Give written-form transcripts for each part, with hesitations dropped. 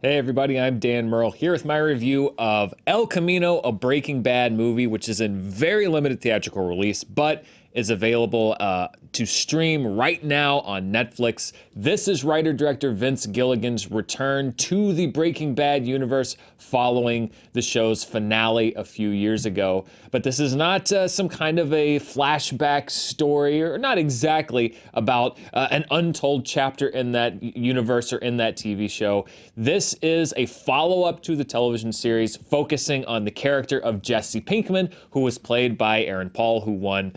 Hey everybody, I'm Dan Murrell here with my review of El Camino, a Breaking Bad movie, which is in very limited theatrical release, but is available to stream right now on Netflix. This is writer-director Vince Gilligan's return to the Breaking Bad universe following the show's finale a few years ago. But this is not some kind of a flashback story, or not exactly about an untold chapter in that universe or in that TV show. This is a follow-up to the television series focusing on the character of Jesse Pinkman, who was played by Aaron Paul, who won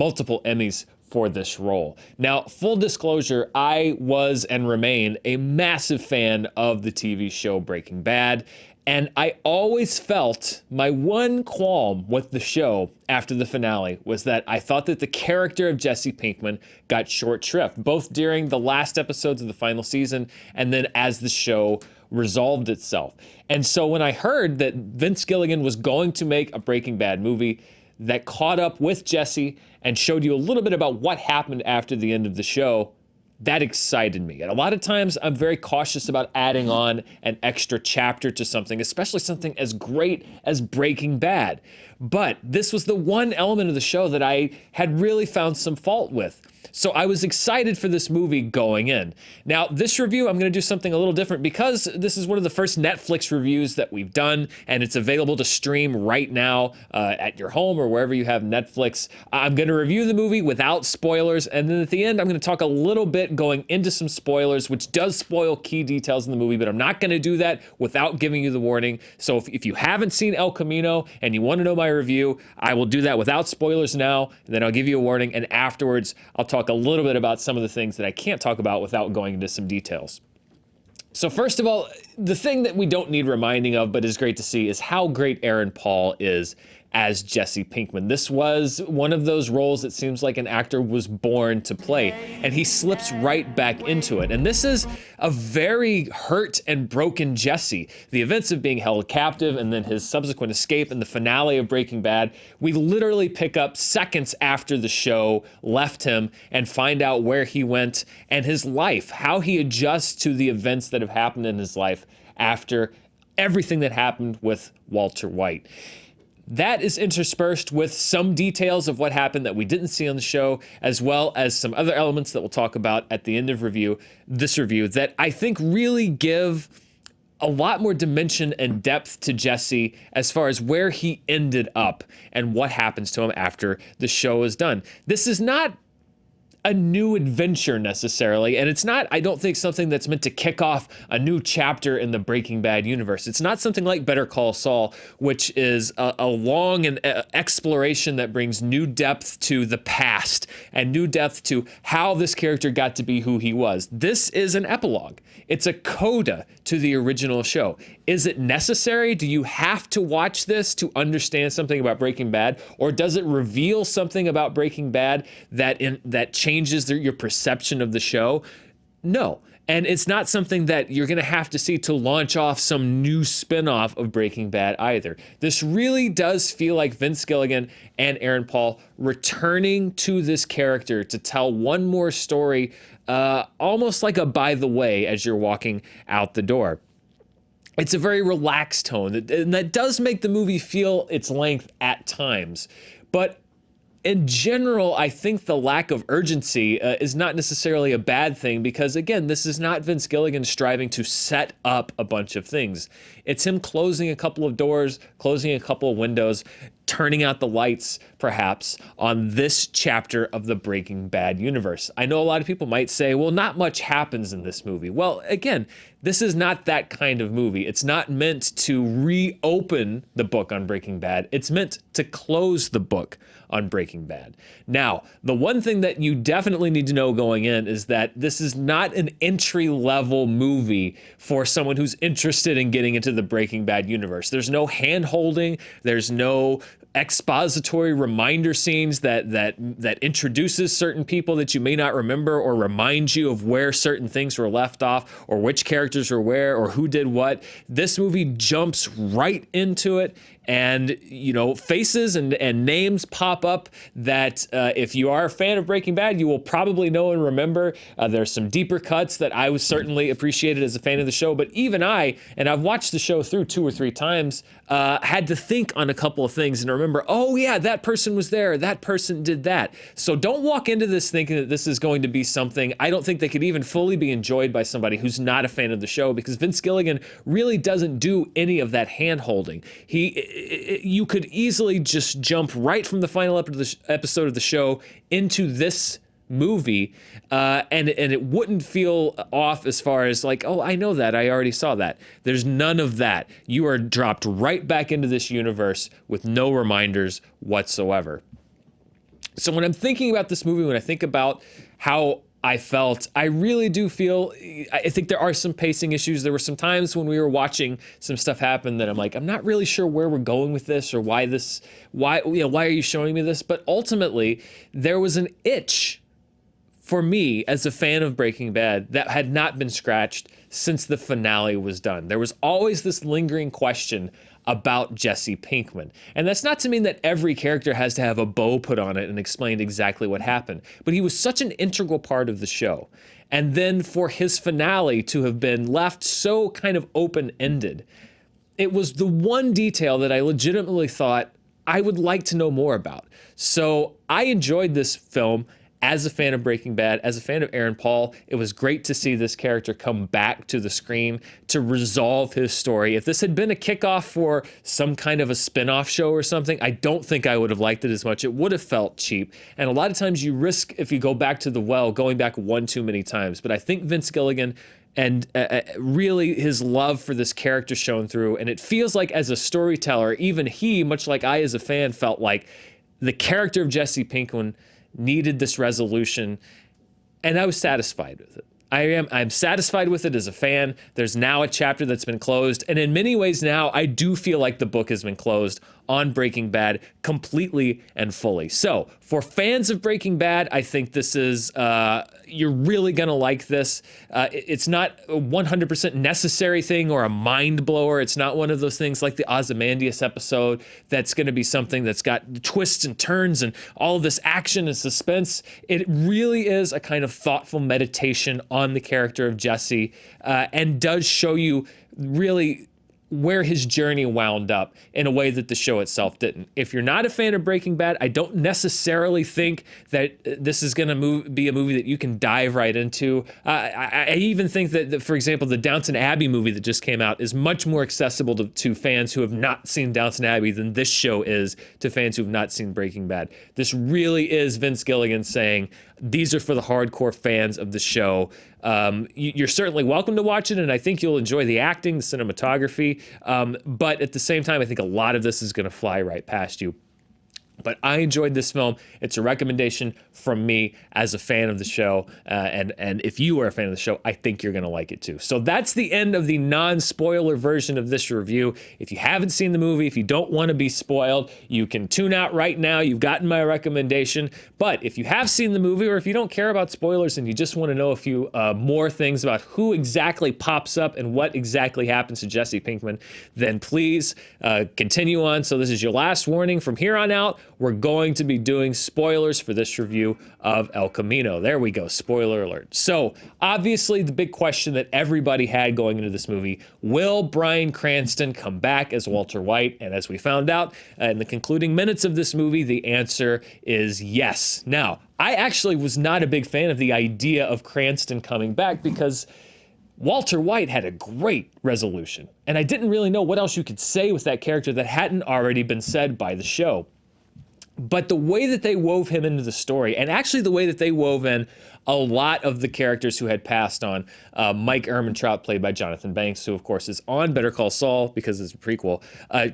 multiple Emmys for this role. Now, full disclosure, I was and remain a massive fan of the TV show Breaking Bad, and I always felt my one qualm with the show after the finale was that I thought that the character of Jesse Pinkman got short shrift, both during the last episodes of the final season and then as the show resolved itself. And so when I heard that Vince Gilligan was going to make a Breaking Bad movie that caught up with Jesse and showed you a little bit about what happened after the end of the show, that excited me. And a lot of times I'm very cautious about adding on an extra chapter to something, especially something as great as Breaking Bad. But this was the one element of the show that I had really found some fault with. So I was excited for this movie going in. Now, this review, I'm going to do something a little different because this is one of the first Netflix reviews that we've done, and it's available to stream right now at your home or wherever you have Netflix. I'm going to review the movie without spoilers, and then at the end, I'm going to talk a little bit going into some spoilers, which does spoil key details in the movie, but I'm not going to do that without giving you the warning. So if you haven't seen El Camino and you want to know my review, I will do that without spoilers now, and then I'll give you a warning, and afterwards, I'll talk a little bit about some of the things that I can't talk about without going into some details. So first of all, the thing that we don't need reminding of, but is great to see, is how great Aaron Paul is as Jesse Pinkman. This was one of those roles that seems like an actor was born to play, and he slips right back into it. And this is a very hurt and broken Jesse. The events of being held captive and then his subsequent escape and the finale of Breaking Bad, we literally pick up seconds after the show left him and find out where he went and his life, how he adjusts to the events that have happened in his life after everything that happened with Walter White. That is interspersed with some details of what happened that we didn't see on the show, as well as some other elements that we'll talk about at the end of this review that I think really give a lot more dimension and depth to Jesse as far as where he ended up and what happens to him after the show is done. This is not a new adventure necessarily, and it's not, I don't think, something that's meant to kick off a new chapter in the Breaking Bad universe. It's not something like Better Call Saul, which is a long exploration that brings new depth to the past and new depth to how this character got to be who he was. This is an epilogue. It's a coda to the original show. Is it necessary? Do you have to watch this to understand something about Breaking Bad, or does it reveal something about Breaking Bad that changes your perception of the show? No. And it's not something that you're going to have to see to launch off some new spin-off of Breaking Bad either. This really does feel like Vince Gilligan and Aaron Paul returning to this character to tell one more story, almost like a by the way as you're walking out the door. It's a very relaxed tone, and that does make the movie feel its length at times. But in general, I think the lack of urgency is not necessarily a bad thing because, again, this is not Vince Gilligan striving to set up a bunch of things. It's him closing a couple of doors, closing a couple of windows, turning out the lights, perhaps, on this chapter of the Breaking Bad universe. I know a lot of people might say, well, not much happens in this movie. Well, again, this is not that kind of movie. It's not meant to reopen the book on Breaking Bad. It's meant to close the book on Breaking Bad. Now, the one thing that you definitely need to know going in is that this is not an entry-level movie for someone who's interested in getting into the Breaking Bad universe. There's no hand-holding. There's no expository reminder scenes that introduces certain people that you may not remember or remind you of where certain things were left off or which characters were where or who did what. This movie jumps right into it. and faces and names pop up that if you are a fan of Breaking Bad, you will probably know and remember. There's some deeper cuts that I was certainly appreciated as a fan of the show, but even I've watched the show through 2 or 3 times, had to think on a couple of things and remember, oh yeah, that person was there, that person did that. So don't walk into this thinking that this is going to be something. I don't think they could even fully be enjoyed by somebody who's not a fan of the show, because Vince Gilligan really doesn't do any of that hand-holding. You could easily just jump right from the final episode of the show into this movie, and it wouldn't feel off as far as like, oh, I know that, I already saw that. There's none of that. You are dropped right back into this universe with no reminders whatsoever. So when I'm thinking about this movie, when I think about how I felt, I really do feel, I think there are some pacing issues. There were some times when we were watching some stuff happen that I'm like, I'm not really sure where we're going with this, or why are you showing me this? But ultimately, there was an itch for me as a fan of Breaking Bad that had not been scratched since the finale was done. There was always this lingering question about Jesse Pinkman. And that's not to mean that every character has to have a bow put on it and explained exactly what happened, but he was such an integral part of the show. And then for his finale to have been left so kind of open-ended, it was the one detail that I legitimately thought I would like to know more about. So I enjoyed this film as a fan of Breaking Bad, as a fan of Aaron Paul. It was great to see this character come back to the screen to resolve his story. If this had been a kickoff for some kind of a spin-off show or something, I don't think I would have liked it as much. It would have felt cheap. And a lot of times you risk, if you go back to the well, going back one too many times. But I think Vince Gilligan and really his love for this character shone through. And it feels like as a storyteller, even he, much like I as a fan, felt like the character of Jesse Pinkman needed this resolution, and I was satisfied with it. I'm satisfied with it as a fan. There's now a chapter that's been closed, and in many ways now I do feel like the book has been closed on Breaking Bad completely and fully. So for fans of Breaking Bad, I think this is, you're really gonna like this. It's not a 100% necessary thing or a mind blower. It's not one of those things like the Ozymandias episode that's gonna be something that's got twists and turns and all of this action and suspense. It really is a kind of thoughtful meditation on the character of Jesse, and does show you really where his journey wound up in a way that the show itself didn't. If you're not a fan of Breaking Bad, I don't necessarily think that this is going to be a movie that you can dive right into. I even think that, for example, the Downton Abbey movie that just came out is much more accessible to fans who have not seen Downton Abbey than this show is to fans who have not seen Breaking Bad. This really is Vince Gilligan saying, these are for the hardcore fans of the show. You're certainly welcome to watch it, and I think you'll enjoy the acting, the cinematography, but at the same time, I think a lot of this is going to fly right past you. But I enjoyed this film. It's a recommendation from me as a fan of the show. And if you are a fan of the show, I think you're going to like it too. So that's the end of the non-spoiler version of this review. If you haven't seen the movie, if you don't want to be spoiled, you can tune out right now. You've gotten my recommendation. But if you have seen the movie, or if you don't care about spoilers and you just want to know a few more things about who exactly pops up and what exactly happens to Jesse Pinkman, then please continue on. So this is your last warning. From here on out, we're going to be doing spoilers for this review of El Camino. There we go, spoiler alert. So obviously the big question that everybody had going into this movie, will Bryan Cranston come back as Walter White? And as we found out in the concluding minutes of this movie, the answer is yes. Now, I actually was not a big fan of the idea of Cranston coming back because Walter White had a great resolution. And I didn't really know what else you could say with that character that hadn't already been said by the show. But the way that they wove him into the story, and actually the way that they wove in a lot of the characters who had passed on, Mike Ehrmantraut, played by Jonathan Banks, who of course is on Better Call Saul because it's a prequel,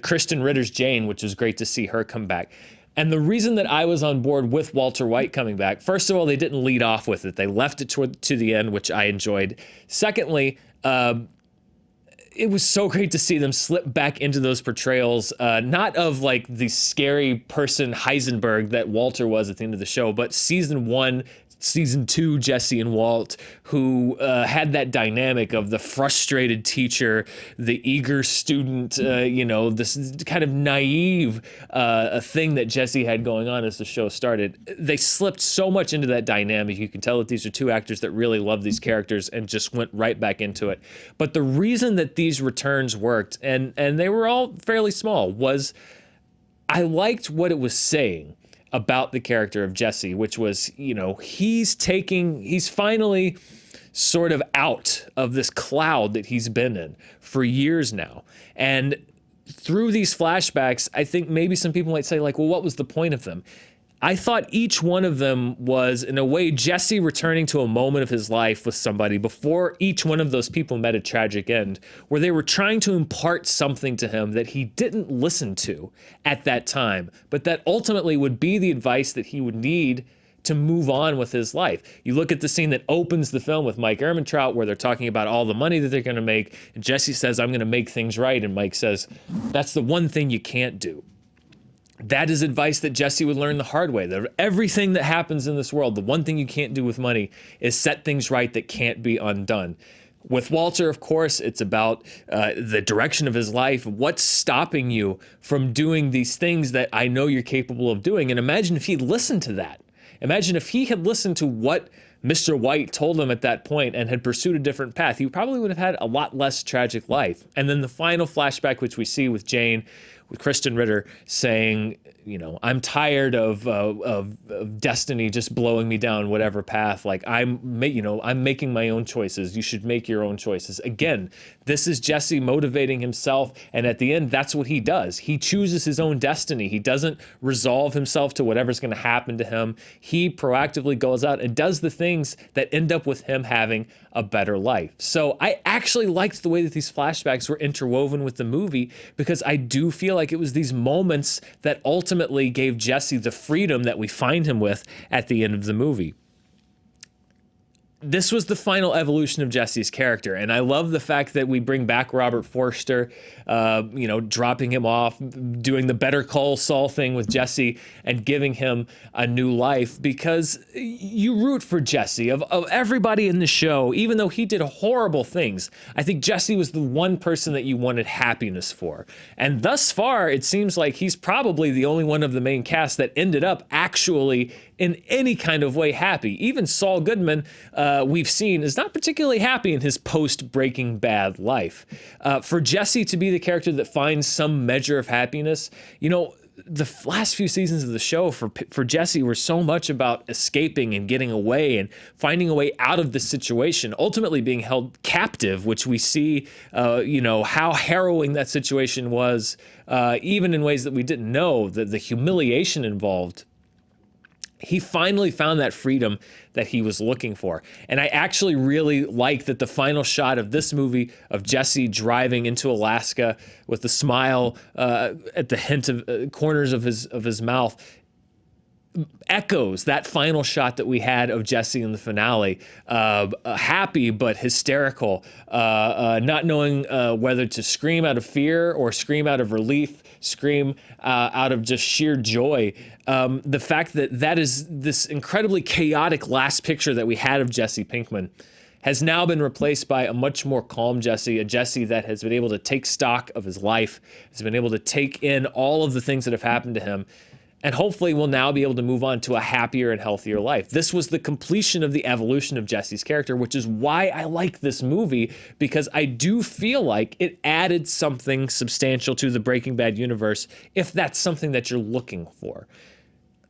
Kristen Ritter's Jane, which was great to see her come back. And the reason that I was on board with Walter White coming back, first of all, they didn't lead off with it. They left it to the end, which I enjoyed. Secondly, it was so great to see them slip back into those portrayals, not of like the scary person Heisenberg that Walter was at the end of the show, but season 1, season 2 Jesse and Walt, who had that dynamic of the frustrated teacher, the eager student, this kind of naive thing that Jesse had going on as the show started. They slipped so much into that dynamic. You can tell that these are two actors that really love these characters and just went right back into it. But the reason that these returns worked, and they were all fairly small, was I liked what it was saying about the character of Jesse, which was, he's finally sort of out of this cloud that he's been in for years now. And through these flashbacks, I think maybe some people might say, like, well, what was the point of them? I thought each one of them was, in a way, Jesse returning to a moment of his life with somebody before each one of those people met a tragic end, where they were trying to impart something to him that he didn't listen to at that time, but that ultimately would be the advice that he would need to move on with his life. You look at the scene that opens the film with Mike Ehrmantraut, where they're talking about all the money that they're going to make, and Jesse says, "I'm going to make things right," and Mike says, "That's the one thing you can't do." That is advice that Jesse would learn the hard way. That everything that happens in this world, the one thing you can't do with money is set things right that can't be undone. With Walter, of course, it's about the direction of his life. What's stopping you from doing these things that I know you're capable of doing? And imagine if he'd listened to that. Imagine if he had listened to what Mr. White told him at that point and had pursued a different path. He probably would have had a lot less tragic life. And then the final flashback, which we see with Jane, with Kristen Ritter saying, I'm tired of destiny just blowing me down whatever path. Like I'm making my own choices. You should make your own choices. Again, this is Jesse motivating himself, and at the end, that's what he does. He chooses his own destiny. He doesn't resolve himself to whatever's going to happen to him. He proactively goes out and does the things that end up with him having a better life. So I actually liked the way that these flashbacks were interwoven with the movie, because I do feel like it was these moments that ultimately gave Jesse the freedom that we find him with at the end of the movie. This was the final evolution of Jesse's character, and I love the fact that we bring back Robert Forster, dropping him off, doing the Better Call Saul thing with Jesse and giving him a new life, because you root for Jesse. Of everybody in the show, even though he did horrible things, I think Jesse was the one person that you wanted happiness for. And thus far, it seems like he's probably the only one of the main cast that ended up actually in any kind of way happy. Even Saul Goodman, we've seen, is not particularly happy in his post-Breaking Bad life. For Jesse to be the character that finds some measure of happiness, the last few seasons of the show for Jesse were so much about escaping and getting away and finding a way out of the situation, ultimately being held captive, which we see, how harrowing that situation was, even in ways that we didn't know, the humiliation involved. He finally found that freedom that he was looking for. And I actually really like that the final shot of this movie of Jesse driving into Alaska with a smile at the hint of corners of his mouth echoes that final shot that we had of Jesse in the finale, happy but hysterical, not knowing whether to scream out of fear or scream out of relief, scream out of just sheer joy. The fact that is this incredibly chaotic last picture that we had of Jesse Pinkman has now been replaced by a much more calm Jesse, a Jesse that has been able to take stock of his life, has been able to take in all of the things that have happened to him, and hopefully will now be able to move on to a happier and healthier life. This was the completion of the evolution of Jesse's character, which is why I like this movie, because I do feel like it added something substantial to the Breaking Bad universe, if that's something that you're looking for.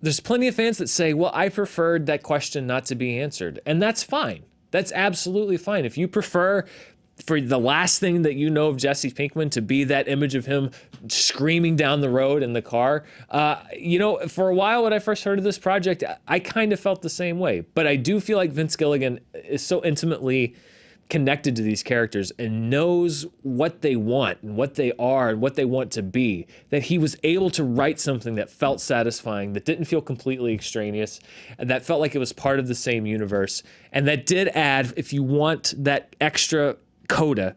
There's plenty of fans that say, well, I preferred that question not to be answered, and that's fine. That's absolutely fine. If you prefer for the last thing that you know of Jesse Pinkman to be that image of him screaming down the road in the car, for a while when I first heard of this project, I kind of felt the same way. But I do feel like Vince Gilligan is so intimately connected to these characters and knows what they want and what they are and what they want to be, that he was able to write something that felt satisfying, that didn't feel completely extraneous, and that felt like it was part of the same universe. And that did add, if you want that extra coda,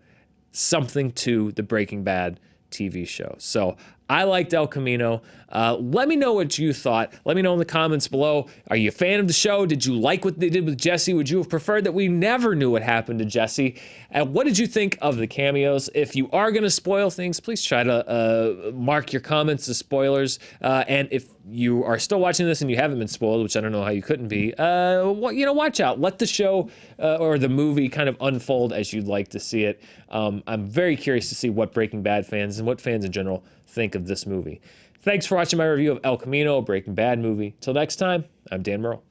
something to the Breaking Bad TV show. So I liked El Camino. Let me know what you thought. Let me know in the comments below. Are you a fan of the show? Did you like what they did with Jesse? Would you have preferred that we never knew what happened to Jesse? And what did you think of the cameos? If you are going to spoil things, please try to mark your comments as spoilers. And if you are still watching this and you haven't been spoiled, which I don't know how you couldn't be, watch out. Let the show or the movie kind of unfold as you'd like to see it. I'm very curious to see what Breaking Bad fans and what fans in general think of this movie. Thanks for watching my review of El Camino, a Breaking Bad movie. Till next time, I'm Dan Murrell.